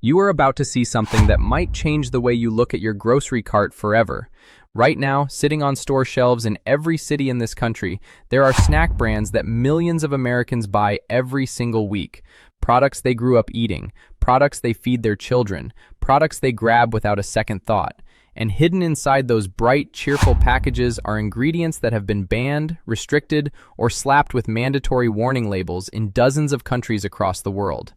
You are about to see something that might change the way you look at your grocery cart forever. Right now, sitting on store shelves in every city in this country, there are snack brands that millions of Americans buy every single week. Products they grew up eating, products they feed their children, products they grab without a second thought. And hidden inside those bright, cheerful packages are ingredients that have been banned, restricted, or slapped with mandatory warning labels in dozens of countries across the world.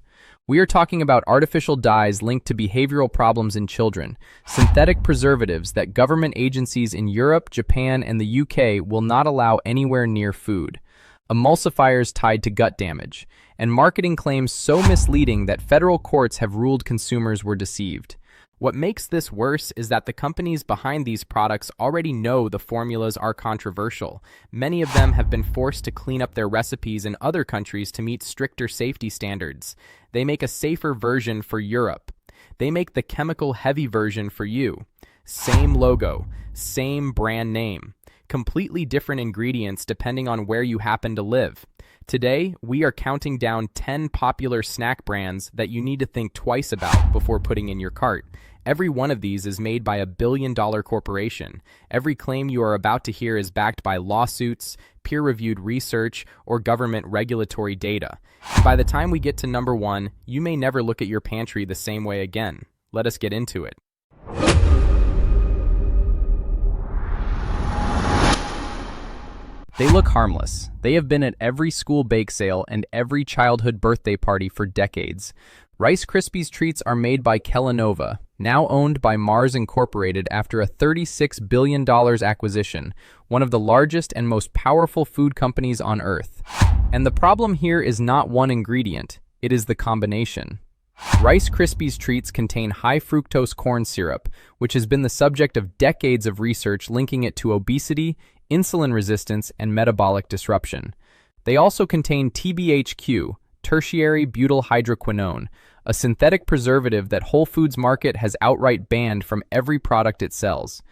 We are talking about artificial dyes linked to behavioral problems in children, synthetic preservatives that government agencies in Europe, Japan, and the UK will not allow anywhere near food, emulsifiers tied to gut damage, and marketing claims so misleading that federal courts have ruled consumers were deceived. What makes this worse is that the companies behind these products already know the formulas are controversial. Many of them have been forced to clean up their recipes in other countries to meet stricter safety standards. They make a safer version for Europe. They make the chemical-heavy version for you. Same logo, same brand name, completely different ingredients depending on where you happen to live. Today, we are counting down 10 popular snack brands that you need to think twice about before putting in your cart. Every one of these is made by a billion-dollar corporation. Every claim you are about to hear is backed by lawsuits, peer-reviewed research, or government regulatory data. And by the time we get to number 1, you may never look at your pantry the same way again. Let us get into it. They look harmless. They have been at every school bake sale and every childhood birthday party for decades. Rice Krispies treats are made by Kellanova, now owned by Mars Incorporated after a $36 billion acquisition, one of the largest and most powerful food companies on Earth. And the problem here is not one ingredient, it is the combination. Rice Krispies treats contain high fructose corn syrup, which has been the subject of decades of research linking it to obesity, insulin resistance, and metabolic disruption. They also contain TBHQ, tertiary butyl hydroquinone, a synthetic preservative that Whole Foods Market has outright banned from every product it sells.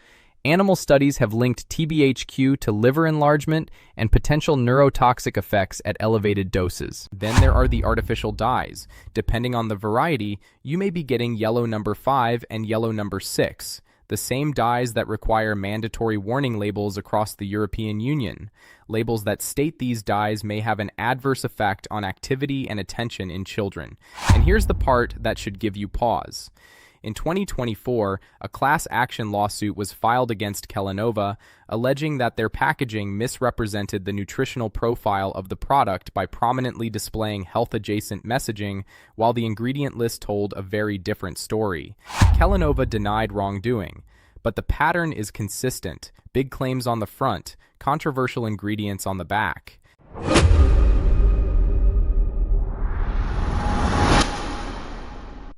Animal studies have linked TBHQ to liver enlargement and potential neurotoxic effects at elevated doses. Then there are the artificial dyes. Depending on the variety, you may be getting yellow number 5 and yellow number 6. The same dyes that require mandatory warning labels across the European Union. Labels that state these dyes may have an adverse effect on activity and attention in children. And here's the part that should give you pause. In 2024, a class action lawsuit was filed against Kellanova, alleging that their packaging misrepresented the nutritional profile of the product by prominently displaying health-adjacent messaging, while the ingredient list told a very different story. Kellanova denied wrongdoing, but the pattern is consistent: big claims on the front, controversial ingredients on the back.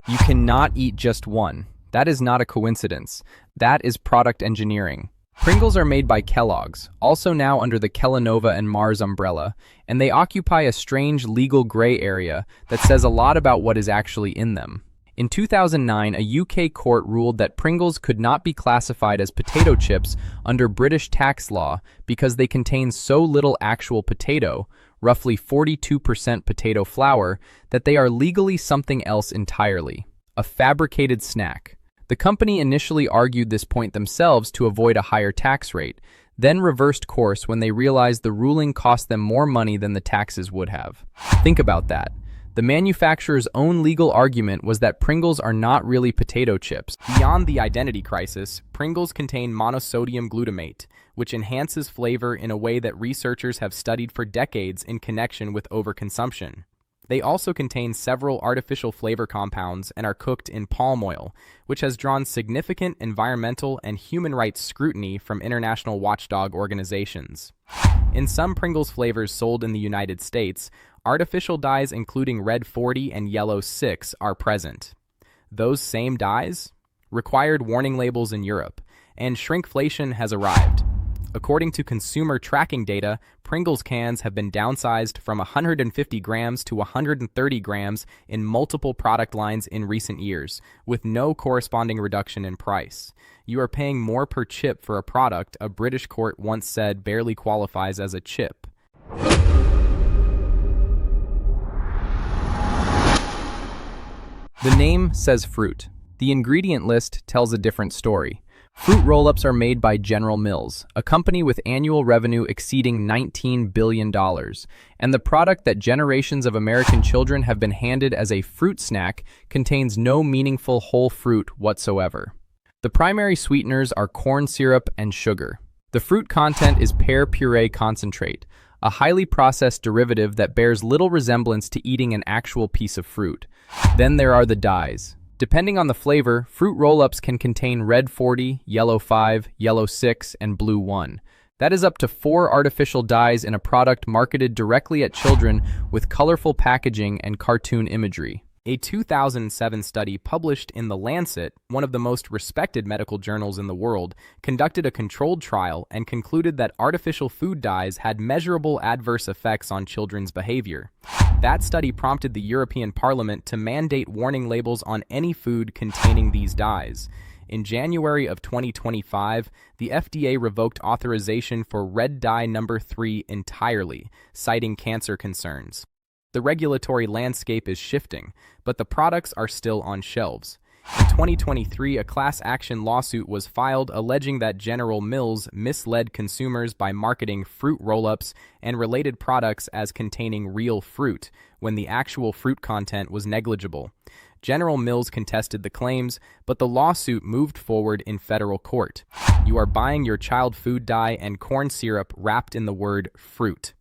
You cannot eat just one. That is not a coincidence. That is product engineering. Pringles are made by Kellogg's, also now under the Kellanova and Mars umbrella, and they occupy a strange legal gray area that says a lot about what is actually in them. In 2009, a UK court ruled that Pringles could not be classified as potato chips under British tax law because they contain so little actual potato, roughly 42% potato flour, that they are legally something else entirely, a fabricated snack. The company initially argued this point themselves to avoid a higher tax rate, then reversed course when they realized the ruling cost them more money than the taxes would have. Think about that. The manufacturer's own legal argument was that Pringles are not really potato chips. Beyond the identity crisis, Pringles contain monosodium glutamate, which enhances flavor in a way that researchers have studied for decades in connection with overconsumption. They also contain several artificial flavor compounds and are cooked in palm oil, which has drawn significant environmental and human rights scrutiny from international watchdog organizations. In some Pringles flavors sold in the United States, artificial dyes including red 40 and yellow 6 are present. Those same dyes required warning labels in Europe, and shrinkflation has arrived. According to consumer tracking data, Pringles cans have been downsized from 150 grams to 130 grams in multiple product lines in recent years, with no corresponding reduction in price. You are paying more per chip for a product a British court once said barely qualifies as a chip. The name says fruit. The ingredient list tells a different story. Fruit roll-ups are made by General Mills, a company with annual revenue exceeding $19 billion, and the product that generations of American children have been handed as a fruit snack contains no meaningful whole fruit whatsoever. The primary sweeteners are corn syrup and sugar. The fruit content is pear puree concentrate, a highly processed derivative that bears little resemblance to eating an actual piece of fruit. Then there are the dyes. Depending on the flavor, fruit roll-ups can contain red 40, yellow 5, yellow 6, and blue 1. That is up to 4 artificial dyes in a product marketed directly at children with colorful packaging and cartoon imagery. A 2007 study published in The Lancet, one of the most respected medical journals in the world, conducted a controlled trial and concluded that artificial food dyes had measurable adverse effects on children's behavior. That study prompted the European Parliament to mandate warning labels on any food containing these dyes. In January of 2025, the FDA revoked authorization for red dye number 3 entirely, citing cancer concerns. The regulatory landscape is shifting, but the products are still on shelves. In 2023, a class action lawsuit was filed alleging that General Mills misled consumers by marketing fruit roll-ups and related products as containing real fruit, when the actual fruit content was negligible. General Mills contested the claims, but the lawsuit moved forward in federal court. You are buying your child food dye and corn syrup wrapped in the word fruit.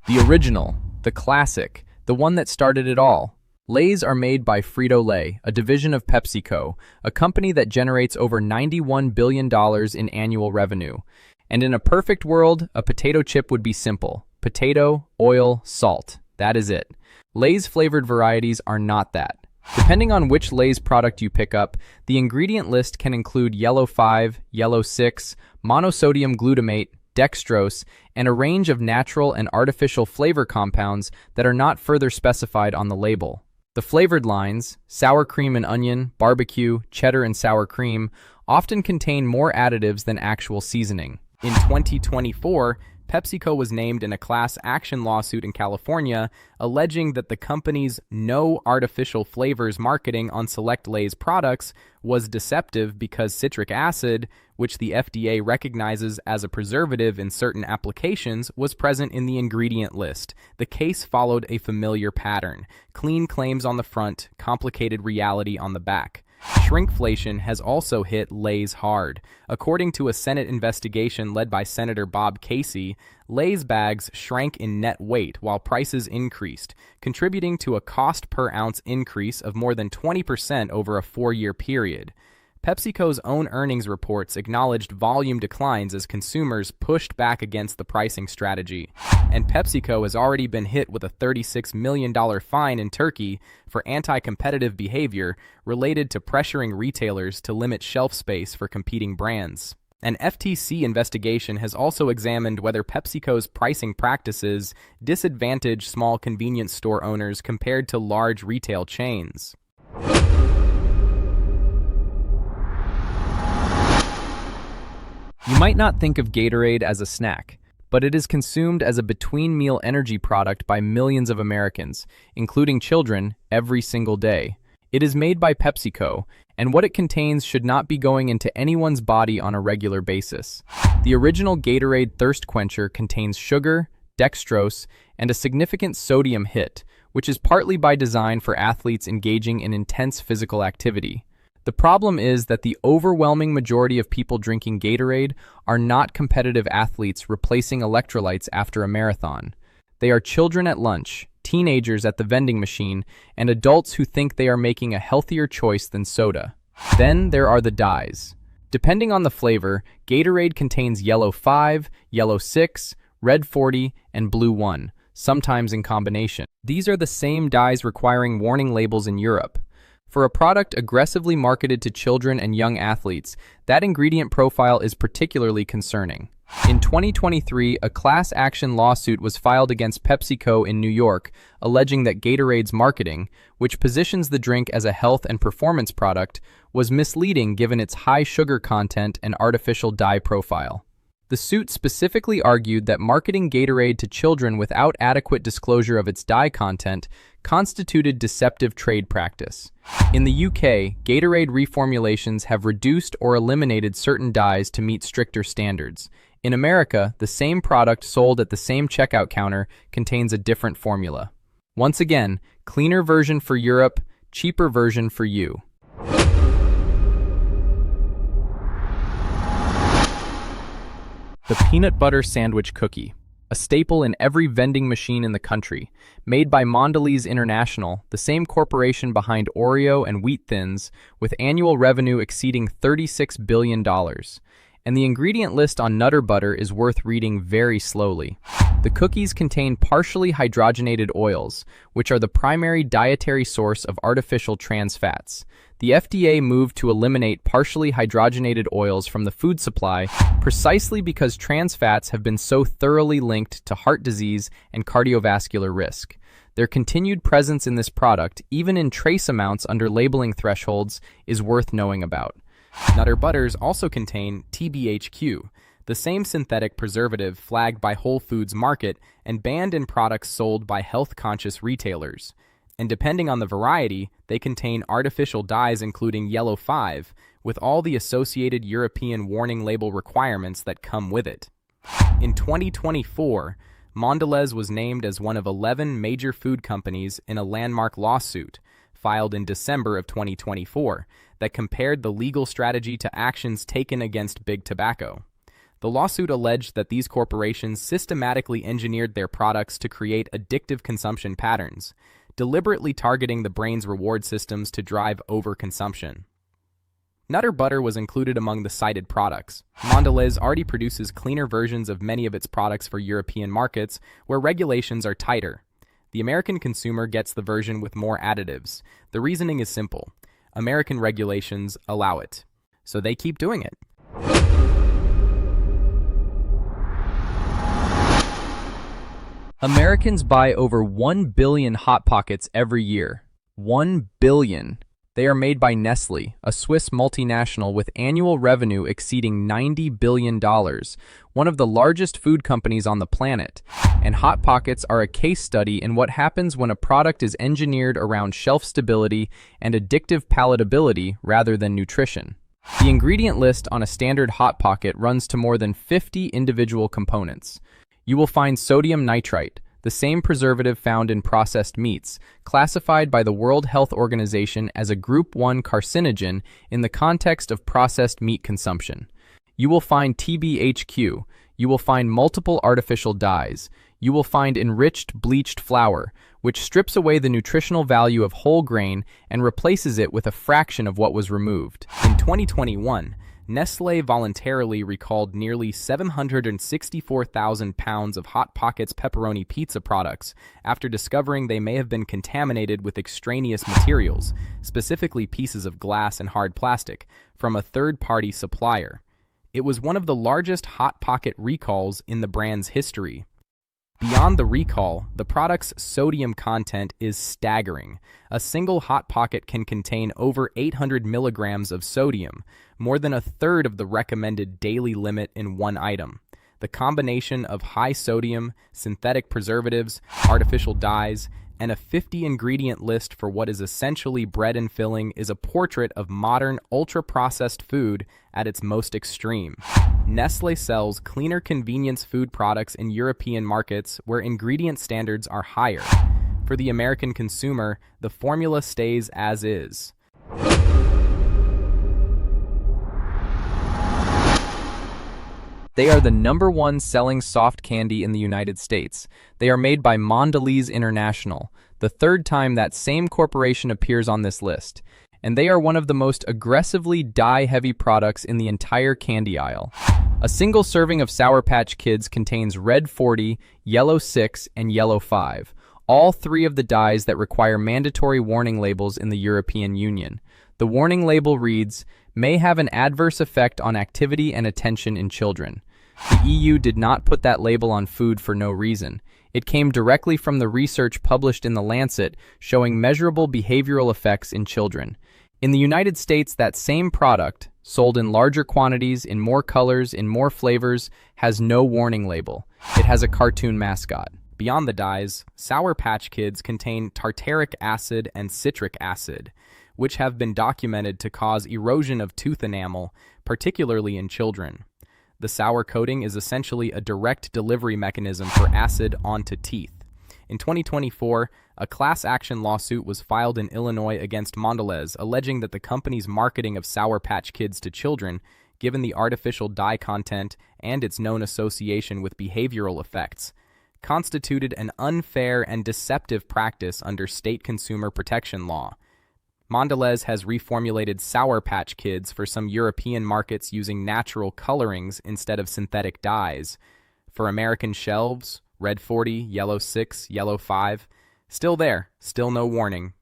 The original, the classic, the one that started it all. Lay's are made by Frito-Lay, a division of PepsiCo, a company that generates over $91 billion in annual revenue. And in a perfect world, a potato chip would be simple. Potato, oil, salt. That is it. Lay's flavored varieties are not that. Depending on which Lay's product you pick up, the ingredient list can include yellow 5, yellow 6, monosodium glutamate, dextrose, and a range of natural and artificial flavor compounds that are not further specified on the label. The flavored lines, sour cream and onion, barbecue, cheddar and sour cream, often contain more additives than actual seasoning. In 2024, PepsiCo was named in a class action lawsuit in California, alleging that the company's no artificial flavors marketing on select Lay's products was deceptive because citric acid, which the FDA recognizes as a preservative in certain applications, was present in the ingredient list. The case followed a familiar pattern: clean claims on the front, complicated reality on the back. Shrinkflation has also hit Lay's hard. According to a Senate investigation led by Senator Bob Casey, Lay's bags shrank in net weight while prices increased, contributing to a cost per ounce increase of more than 20% over a 4-year period. PepsiCo's own earnings reports acknowledged volume declines as consumers pushed back against the pricing strategy, and PepsiCo has already been hit with a $36 million fine in Turkey for anti-competitive behavior related to pressuring retailers to limit shelf space for competing brands. An FTC investigation has also examined whether PepsiCo's pricing practices disadvantage small convenience store owners compared to large retail chains. You might not think of Gatorade as a snack, but it is consumed as a between-meal energy product by millions of Americans, including children, every single day. It is made by PepsiCo, and what it contains should not be going into anyone's body on a regular basis. The original Gatorade thirst quencher contains sugar, dextrose, and a significant sodium hit, which is partly by design for athletes engaging in intense physical activity. The problem is that the overwhelming majority of people drinking Gatorade are not competitive athletes replacing electrolytes after a marathon. They are children at lunch, teenagers at the vending machine, and adults who think they are making a healthier choice than soda. Then there are the dyes. Depending on the flavor, Gatorade contains yellow 5, yellow 6, red 40, and blue 1, sometimes in combination. These are the same dyes requiring warning labels in Europe. For a product aggressively marketed to children and young athletes, that ingredient profile is particularly concerning. In 2023, a class action lawsuit was filed against PepsiCo in New York, alleging that Gatorade's marketing, which positions the drink as a health and performance product, was misleading given its high sugar content and artificial dye profile. The suit specifically argued that marketing Gatorade to children without adequate disclosure of its dye content constituted deceptive trade practice. In the UK, Gatorade reformulations have reduced or eliminated certain dyes to meet stricter standards. In America, the same product sold at the same checkout counter contains a different formula. Once again, cleaner version for Europe, cheaper version for you. The peanut butter sandwich cookie, a staple in every vending machine in the country, made by Mondelez International, the same corporation behind Oreo and Wheat Thins, with annual revenue exceeding $36 billion. And the ingredient list on Nutter Butter is worth reading very slowly. The cookies contain partially hydrogenated oils, which are the primary dietary source of artificial trans fats. The FDA moved to eliminate partially hydrogenated oils from the food supply precisely because trans fats have been so thoroughly linked to heart disease and cardiovascular risk. Their continued presence in this product, even in trace amounts under labeling thresholds, is worth knowing about. Nutter Butters also contain TBHQ, the same synthetic preservative flagged by Whole Foods Market and banned in products sold by health-conscious retailers. And depending on the variety, they contain artificial dyes including yellow 5, with all the associated European warning label requirements that come with it. In 2024, Mondelez was named as one of 11 major food companies in a landmark lawsuit, filed in December of 2024, that compared the legal strategy to actions taken against Big Tobacco. The lawsuit alleged that these corporations systematically engineered their products to create addictive consumption patterns, deliberately targeting the brain's reward systems to drive overconsumption. Nutter Butter was included among the cited products. Mondelez already produces cleaner versions of many of its products for European markets, where regulations are tighter. The American consumer gets the version with more additives. The reasoning is simple. American regulations allow it, so they keep doing it. Americans buy over 1 billion Hot Pockets every year. 1 billion. They are made by Nestlé, a Swiss multinational with annual revenue exceeding $90 billion, one of the largest food companies on the planet. And Hot Pockets are a case study in what happens when a product is engineered around shelf stability and addictive palatability rather than nutrition. The ingredient list on a standard Hot Pocket runs to more than 50 individual components. You will find sodium nitrite, the same preservative found in processed meats, classified by the World Health Organization as a Group 1 carcinogen in the context of processed meat consumption. You will find TBHQ. You will find multiple artificial dyes. You will find enriched bleached flour, which strips away the nutritional value of whole grain and replaces it with a fraction of what was removed. In 2021, Nestlé voluntarily recalled nearly 764,000 pounds of Hot Pockets pepperoni pizza products after discovering they may have been contaminated with extraneous materials, specifically pieces of glass and hard plastic, from a third-party supplier. It was one of the largest Hot Pocket recalls in the brand's history. Beyond the recall, the product's sodium content is staggering. A single Hot Pocket can contain over 800 milligrams of sodium, more than a third of the recommended daily limit in one item. The combination of high sodium, synthetic preservatives, artificial dyes, and a 50-ingredient list for what is essentially bread and filling is a portrait of modern, ultra-processed food at its most extreme. Nestlé sells cleaner convenience food products in European markets where ingredient standards are higher. For the American consumer, the formula stays as is. They are the #1 selling soft candy in the United States. They are made by Mondelez International, the third time that same corporation appears on this list. And they are one of the most aggressively dye-heavy products in the entire candy aisle. A single serving of Sour Patch Kids contains red 40, yellow 6, and yellow 5, all three of the dyes that require mandatory warning labels in the European Union. The warning label reads, "May have an adverse effect on activity and attention in children." The EU did not put that label on food for no reason. It came directly from the research published in The Lancet showing measurable behavioral effects in children. In the United States, that same product, sold in larger quantities, in more colors, in more flavors, has no warning label. It has a cartoon mascot. Beyond the dyes, Sour Patch Kids contain tartaric acid and citric acid, which have been documented to cause erosion of tooth enamel, particularly in children. The sour coating is essentially a direct delivery mechanism for acid onto teeth. In 2024, a class action lawsuit was filed in Illinois against Mondelez, alleging that the company's marketing of Sour Patch Kids to children, given the artificial dye content and its known association with behavioral effects, constituted an unfair and deceptive practice under state consumer protection law. Mondelez has reformulated Sour Patch Kids for some European markets using natural colorings instead of synthetic dyes. For American shelves, red 40, yellow 6, yellow 5, still there, still no warning.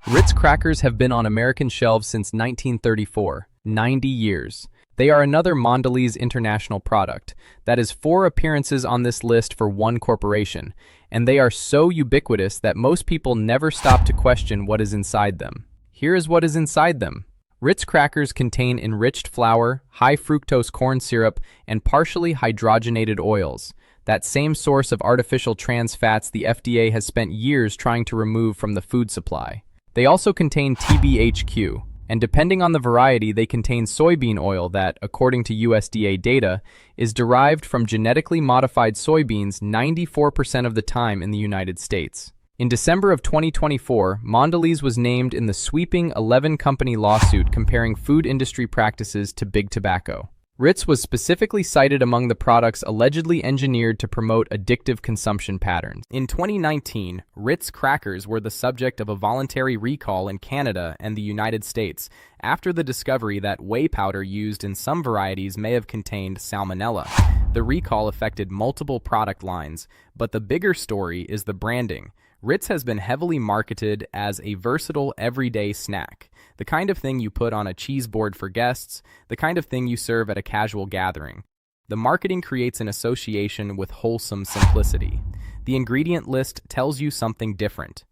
Ritz crackers have been on American shelves since 1934, 90 years. They are another Mondelez International product. That is 4 appearances on this list for one corporation, and they are so ubiquitous that most people never stop to question what is inside them. Here is what is inside them. Ritz crackers contain enriched flour, high fructose corn syrup, and partially hydrogenated oils. That same source of artificial trans fats the FDA has spent years trying to remove from the food supply. They also contain TBHQ, and depending on the variety, they contain soybean oil that, according to USDA data, is derived from genetically modified soybeans 94% of the time in the United States. In December of 2024, Mondelez was named in the sweeping 11-company lawsuit comparing food industry practices to big tobacco. Ritz was specifically cited among the products allegedly engineered to promote addictive consumption patterns. In 2019, Ritz crackers were the subject of a voluntary recall in Canada and the United States after the discovery that whey powder used in some varieties may have contained salmonella. The recall affected multiple product lines, but the bigger story is the branding. Ritz has been heavily marketed as a versatile everyday snack, the kind of thing you put on a cheese board for guests, the kind of thing you serve at a casual gathering. The marketing creates an association with wholesome simplicity. The ingredient list tells you something different.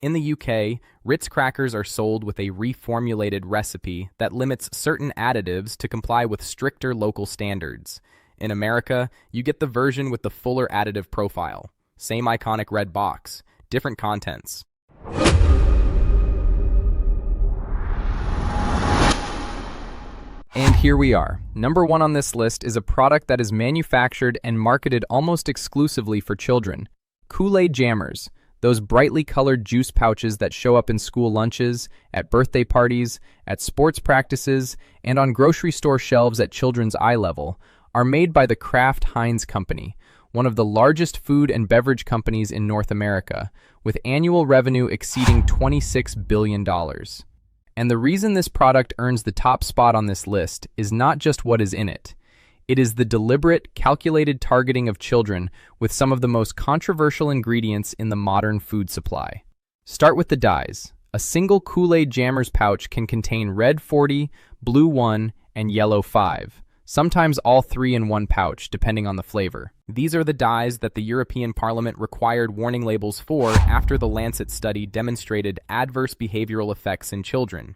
In the UK, Ritz crackers are sold with a reformulated recipe that limits certain additives to comply with stricter local standards. In America, you get the version with the fuller additive profile. Same iconic red box. Different contents. And here we are. Number 1 on this list is a product that is manufactured and marketed almost exclusively for children. Kool-Aid Jammers, those brightly colored juice pouches that show up in school lunches, at birthday parties, at sports practices, and on grocery store shelves at children's eye level, are made by the Kraft Heinz Company, one of the largest food and beverage companies in North America, with annual revenue exceeding $26 billion. And the reason this product earns the top spot on this list is not just what is in it. It is the deliberate, calculated targeting of children with some of the most controversial ingredients in the modern food supply. Start with the dyes. A single Kool-Aid Jammers pouch can contain red 40, blue 1, and yellow 5. Sometimes all 3 in one pouch, depending on the flavor. These are the dyes that the European Parliament required warning labels for after the Lancet study demonstrated adverse behavioral effects in children.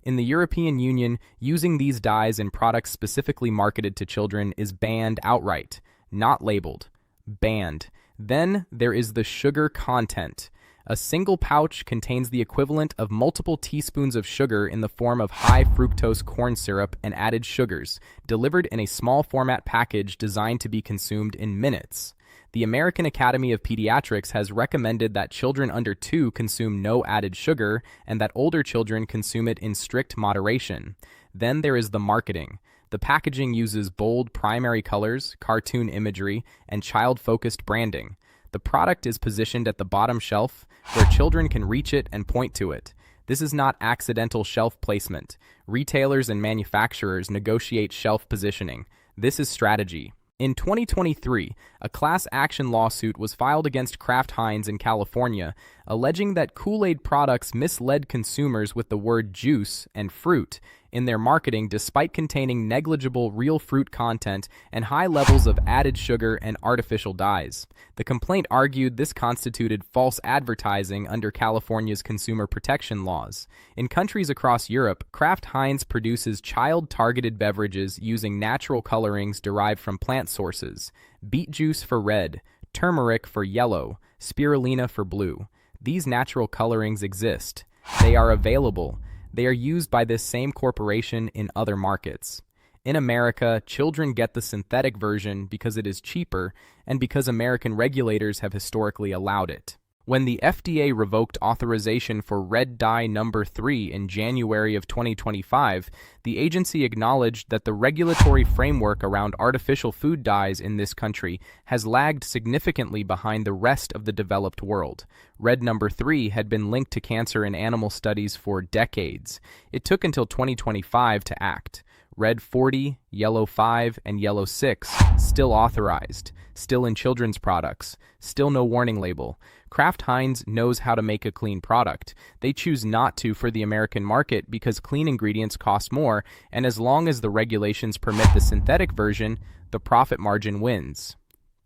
In the European Union, using these dyes in products specifically marketed to children is banned outright, not labeled. Banned. Then there is the sugar content. A single pouch contains the equivalent of multiple teaspoons of sugar in the form of high fructose corn syrup and added sugars, delivered in a small format package designed to be consumed in minutes. The American Academy of Pediatrics has recommended that children under 2 consume no added sugar and that older children consume it in strict moderation. Then there is the marketing. The packaging uses bold primary colors, cartoon imagery, and child-focused branding. The product is positioned at the bottom shelf, where children can reach it and point to it. This is not accidental shelf placement. Retailers and manufacturers negotiate shelf positioning. This is strategy. In 2023, a class action lawsuit was filed against Kraft Heinz in California, alleging that Kool-Aid products misled consumers with the word juice and fruit in their marketing despite containing negligible real fruit content and high levels of added sugar and artificial dyes. The complaint argued this constituted false advertising under California's consumer protection laws. In countries across Europe, Kraft Heinz produces child-targeted beverages using natural colorings derived from plant sources: beet juice for red, turmeric for yellow, spirulina for blue. These natural colorings exist. They are available. They are used by this same corporation in other markets. In America, children get the synthetic version because it is cheaper and because American regulators have historically allowed it. When the FDA revoked authorization for red dye number 3 in January of 2025, the agency acknowledged that the regulatory framework around artificial food dyes in this country has lagged significantly behind the rest of the developed world. Red number 3 had been linked to cancer in animal studies for decades. It took until 2025 to act. Red 40, Yellow 5, and Yellow 6, still authorized, still in children's products, still no warning label. Kraft Heinz knows how to make a clean product. They choose not to for the American market because clean ingredients cost more, and as long as the regulations permit the synthetic version, the profit margin wins.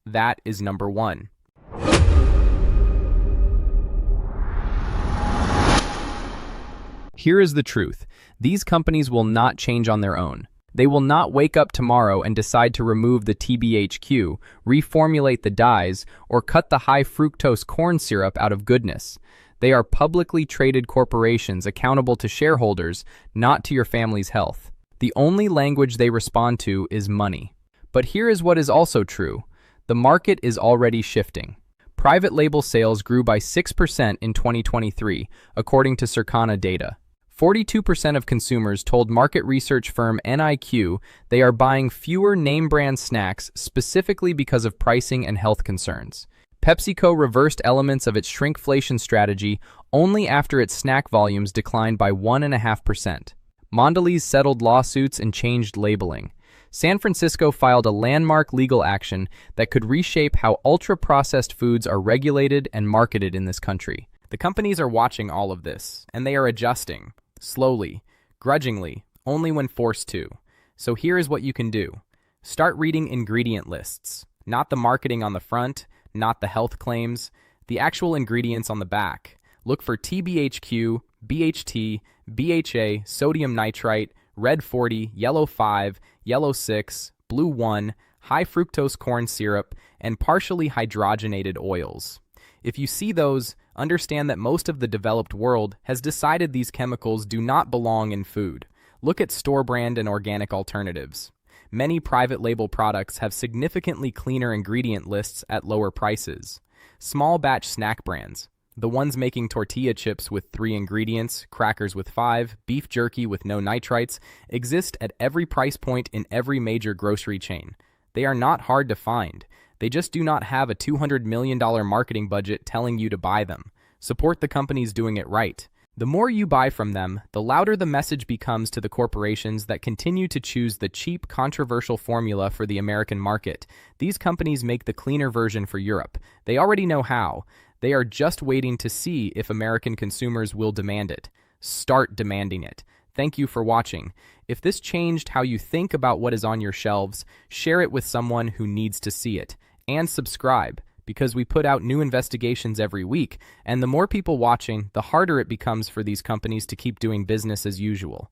That is number 1. Here is the truth. These companies will not change on their own. They will not wake up tomorrow and decide to remove the TBHQ, reformulate the dyes, or cut the high fructose corn syrup out of goodness. They are publicly traded corporations accountable to shareholders, not to your family's health. The only language they respond to is money. But here is what is also true. The market is already shifting. Private label sales grew by 6% in 2023, according to Circana data. 42% of consumers told market research firm NIQ they are buying fewer name-brand snacks specifically because of pricing and health concerns. PepsiCo reversed elements of its shrinkflation strategy only after its snack volumes declined by 1.5%. Mondelez settled lawsuits and changed labeling. San Francisco filed a landmark legal action that could reshape how ultra-processed foods are regulated and marketed in this country. The companies are watching all of this, and they are adjusting. Slowly, grudgingly, only when forced to. So here is what you can do. Start reading ingredient lists. Not the marketing on the front, not the health claims, the actual ingredients on the back. Look for TBHQ, BHT, BHA, sodium nitrite, red 40, yellow 5, yellow 6, blue 1, high fructose corn syrup, and partially hydrogenated oils. If you see those, understand that most of the developed world has decided these chemicals do not belong in food. Look at store brand and organic alternatives. Many private label products have significantly cleaner ingredient lists at lower prices. Small batch snack brands, the ones making tortilla chips with 3 ingredients, crackers with 5, beef jerky with no nitrites, exist at every price point in every major grocery chain. They are not hard to find. They just do not have a $200 million marketing budget telling you to buy them. Support the companies doing it right. The more you buy from them, the louder the message becomes to the corporations that continue to choose the cheap, controversial formula for the American market. These companies make the cleaner version for Europe. They already know how. They are just waiting to see if American consumers will demand it. Start demanding it. Thank you for watching. If this changed how you think about what is on your shelves, share it with someone who needs to see it. And subscribe, because we put out new investigations every week, and the more people watching, the harder it becomes for these companies to keep doing business as usual.